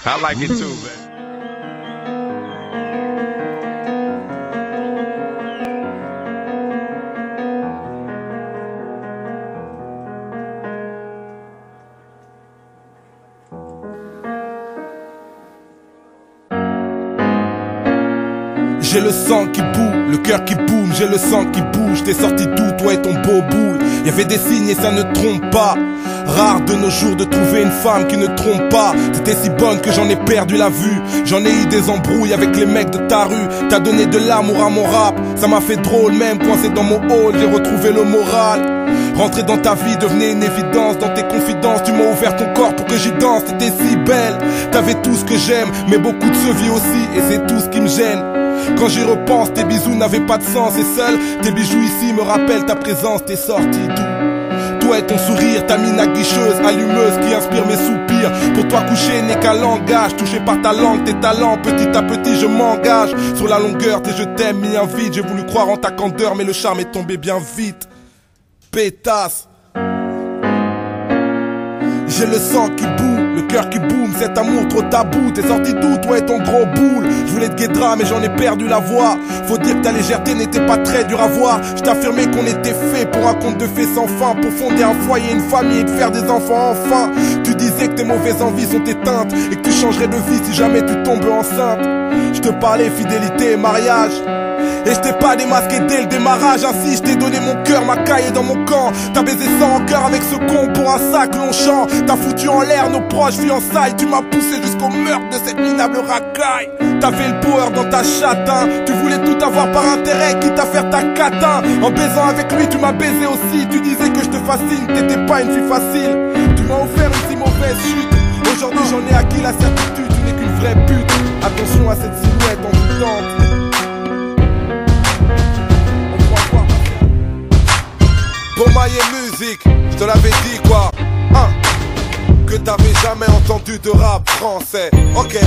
I like it too, man. J'ai le sang qui boue, le cœur qui boum, j'ai le sang qui bouge. T'es sorti d'où, toi et ton beau boule? Y'avait des signes et ça ne trompe pas. Rare de nos jours de trouver une femme qui ne trompe pas. T'étais si bonne que j'en ai perdu la vue. J'en ai eu des embrouilles avec les mecs de ta rue. T'as donné de l'amour à mon rap, ça m'a fait drôle. Même coincé dans mon hall, j'ai retrouvé le moral. Rentrer dans ta vie devenait une évidence. Dans tes confidences, tu m'as ouvert ton corps pour que j'y danse. T'étais si belle, t'avais tout ce que j'aime, mais beaucoup de ce vie aussi, et c'est tout ce qui me gêne. Quand j'y repense, tes bisous n'avaient pas de sens. Et seuls tes bijoux ici me rappellent ta présence. T'es sorti d'où? Toi et ton sourire, ta mine aguicheuse, allumeuse qui inspire mes soupirs. Pour toi coucher n'est qu'un langage. Touché par ta langue, tes talents, petit à petit je m'engage. Sur la longueur, tes je t'aime mis un vide. J'ai voulu croire en ta candeur, mais le charme est tombé bien vite. Pétasse. J'ai le sang qui boue, le cœur qui boum, cet amour trop tabou. T'es sorti d'où, toi et ton gros boule? Je voulais te guédra, mais j'en ai perdu la voix. Faut dire que ta légèreté n'était pas très dure à voir. Je t'affirmais qu'on était fait pour un conte de fées sans fin, pour fonder un foyer, une famille et de faire des enfants enfin. Tu disais que tes mauvaises envies sont éteintes et que tu changerais de vie si jamais tu tombes enceinte. Je te parlais fidélité et mariage, et je t'ai pas démasqué dès le démarrage. Ainsi je t'ai donné mon cœur, ma caille est dans mon camp. T'as baisé sans cœur avec ce con pour un sac Longchamp. T'as foutu en l'air nos proches fiançailles. Tu m'as poussé jusqu'au meurtre de cette minable racaille. T'avais le power dans ta chatte, hein. Tu voulais tout avoir par intérêt, quitte à faire ta catin. En baisant avec lui tu m'as baisé aussi. Tu disais que je te fascine, t'étais pas une fille facile. Tu m'as offert une si mauvaise chute. Aujourd'hui j'en ai acquis la certitude, tu n'es qu'une vraie pute. Attention à cette silhouette envoûtante. Pour mailler musique, je te l'avais dit quoi, hein, que t'avais jamais entendu de rap français. Ok,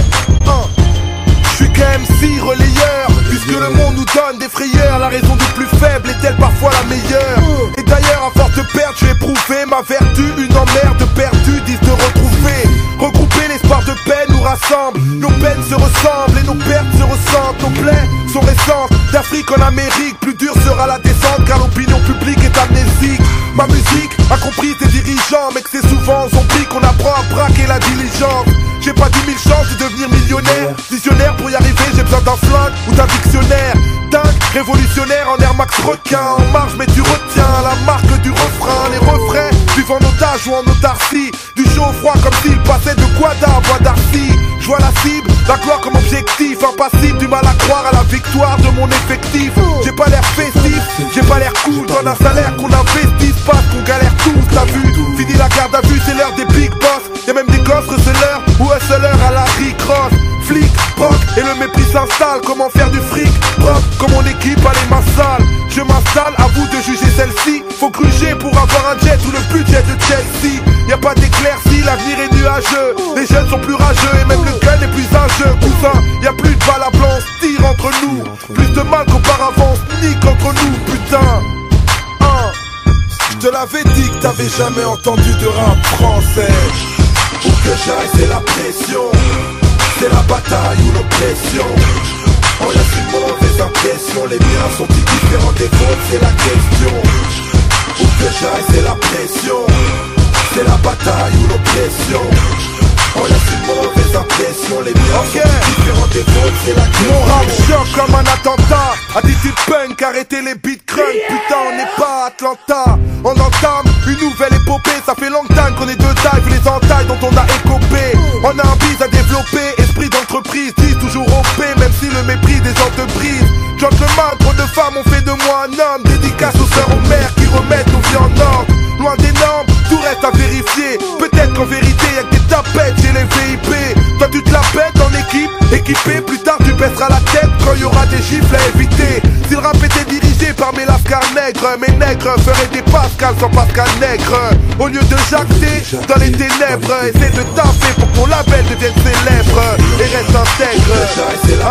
je suis KMC relayeur, puisque le monde nous donne des frayeurs. La raison du plus faible est-elle parfois la meilleure? Et d'ailleurs à force de perdre, j'ai éprouvé ma vertu. Une emmerde perdue, disent de retrouver. Regrouper l'espoir de paix nous rassemble. Nos peines se ressemblent et nos pertes se ressentent. Nos plaies sont récentes, d'Afrique en Amérique. Plus dure sera la descente car l'opinion publique est amnésique. Ma musique a compris tes dirigeants, mais que c'est souvent aux zombies qu'on apprend à braquer la diligence. J'ai pas 10 000 chances de devenir millionnaire. Visionnaire pour y arriver, j'ai besoin d'un flingue ou d'un dictionnaire. Dingue, révolutionnaire en Air Max requin. En marche mais tu retiens la marque du refrain. Les refrains vivent en otage ou en autarcie. Du chaud au froid comme s'il passait de Guada à Bois d'Arcy. Je vois la cible, la gloire comme objectif. Impassible, du mal à croire à la victoire de mon effectif. J'ai pas l'air festif, j'ai pas l'air cool. Donne un salaire qu'on investisse, pas qu'on galère tous. T'as vu, fini la garde à vue, c'est l'heure des big boss. Y'a même des gosses receleurs ou hustleurs à la Rick-Ross. Flic, proc, et le mépris s'installe. Comment faire du fric propre comme mon équipe a les mains sales. Je m'installe, à vous de juger celle-ci. Faut gruger pour avoir un jet ou le budget de Chelsea. Y'a pas d'éclaircie, l'avenir est nuageux. Les jeunes sont plus rageux et même le gun est plus un jeu. Cousin, y'a plus de balles à blanc, on se tire entre nous. Plus de mal qu'auparavant, on se nique entre nous, putain. Je te l'avais dit que t'avais jamais entendu de rap français. Où que j'aille c'est la pression, c'est la bataille ou l'oppression. On laisse une mauvaise impression, les miens sont-ils différents des vôtres, c'est la question. Où que j'aille c'est la pression, c'est la bataille ou l'oppression. On laisse une mauvaise impression, les miens sont différents des vôtres, c'est la question. Mon rap choc comme un attentat, attitude punk, arrêtez les beats crunk. Putain on n'est pas à Atlanta. On entame une nouvelle épopée, ça fait long time qu'on est de taille, vu les entailles dont on a écopé. On a un bise à développer, esprit d'entreprise, dis toujours OP, même si le mépris des gens te brise. Gentleman, trop de femmes ont fait de moi un homme. Dédicace aux sœurs, aux mères qui remettent nos vies en ordre. Loin des normes, tout reste à vérifier. Peut-être qu'en vérité y'a que des tapettes chez les VIP. Toi tu te la pètes en équipe, équipé. Plus tard tu baisseras la tête quand y aura des gifles à éviter. Si le rap était dirigé par mes lascars nègres, mes nègres feraient des Pascal sans Pascal Nègre. Au lieu de jacter dans les ténèbres, essaie de taffer pour que ton label devienne célèbre. Et reste intègre,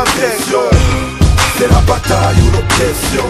intègre. C'est la bataille ou l'oppression.